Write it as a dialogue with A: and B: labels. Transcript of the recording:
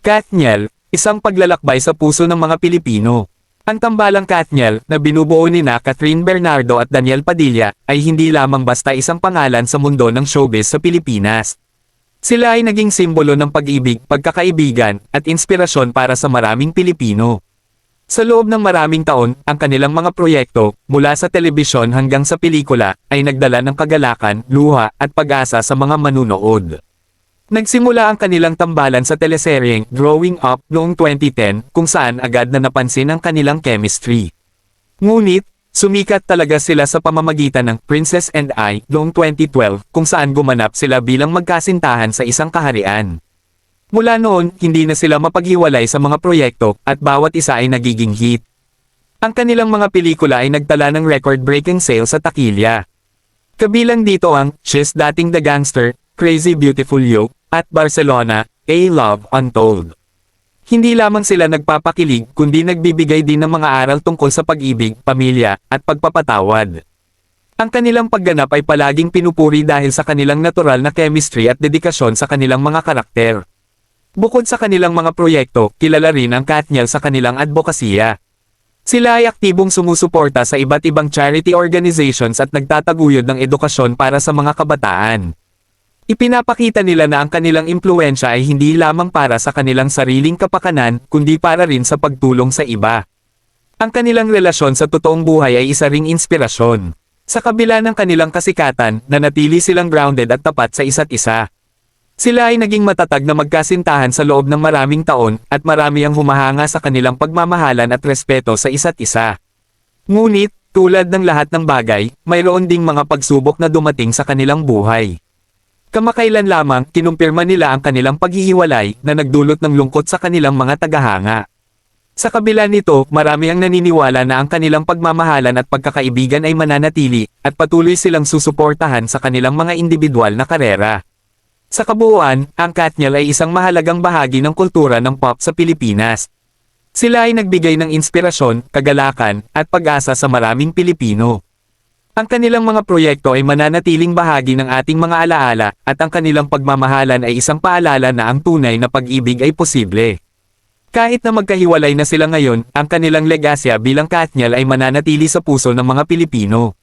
A: Katniel, isang paglalakbay sa puso ng mga Pilipino. Ang tambalang Katniel, na binubuo nina Catherine Bernardo at Daniel Padilla, ay hindi lamang basta isang pangalan sa mundo ng showbiz sa Pilipinas. Sila ay naging simbolo ng pag-ibig, pagkakaibigan, at inspirasyon para sa maraming Pilipino. Sa loob ng maraming taon, ang kanilang mga proyekto, mula sa telebisyon hanggang sa pelikula, ay nagdala ng kagalakan, luha, at pag-asa sa mga manunood. Nagsimula ang kanilang tambalan sa teleseryeng Growing Up noong 2010 kung saan agad na napansin ang kanilang chemistry. Ngunit, sumikat talaga sila sa pamamagitan ng Princess and I noong 2012 kung saan gumanap sila bilang magkasintahan sa isang kaharian. Mula noon, hindi na sila mapaghiwalay sa mga proyekto at bawat isa ay nagiging hit. Ang kanilang mga pelikula ay nagtala ng record-breaking sales sa takilya. Kabilang dito ang She's Dating the Gangster, Crazy Beautiful You, at Barcelona, A Love Untold. Hindi lamang sila nagpapakilig kundi nagbibigay din ng mga aral tungkol sa pag-ibig, pamilya, at pagpapatawad. Ang kanilang pagganap ay palaging pinupuri dahil sa kanilang natural na chemistry at dedikasyon sa kanilang mga karakter. Bukod sa kanilang mga proyekto, kilala rin ang Katniel sa kanilang advokasya. Sila ay aktibong sumusuporta sa iba't ibang charity organizations at nagtataguyod ng edukasyon para sa mga kabataan. Ipinapakita nila na ang kanilang impluwensya ay hindi lamang para sa kanilang sariling kapakanan, kundi para rin sa pagtulong sa iba. Ang kanilang relasyon sa totoong buhay ay isa ring inspirasyon. Sa kabila ng kanilang kasikatan, nanatili silang grounded at tapat sa isa't isa. Sila ay naging matatag na magkasintahan sa loob ng maraming taon, at marami ang humahanga sa kanilang pagmamahalan at respeto sa isa't isa. Ngunit, tulad ng lahat ng bagay, mayroon ding mga pagsubok na dumating sa kanilang buhay. Kamakailan lamang, kinumpirma nila ang kanilang paghihiwalay na nagdulot ng lungkot sa kanilang mga tagahanga. Sa kabila nito, marami ang naniniwala na ang kanilang pagmamahalan at pagkakaibigan ay mananatili, at patuloy silang susuportahan sa kanilang mga individual na karera. Sa kabuuan, ang Katniel ay isang mahalagang bahagi ng kultura ng pop sa Pilipinas. Sila ay nagbigay ng inspirasyon, kagalakan, at pag-asa sa maraming Pilipino. Ang kanilang mga proyekto ay mananatiling bahagi ng ating mga alaala, at ang kanilang pagmamahalan ay isang paalala na ang tunay na pag-ibig ay posible. Kahit na magkahiwalay na sila ngayon, ang kanilang legasya bilang Katniel ay mananatili sa puso ng mga Pilipino.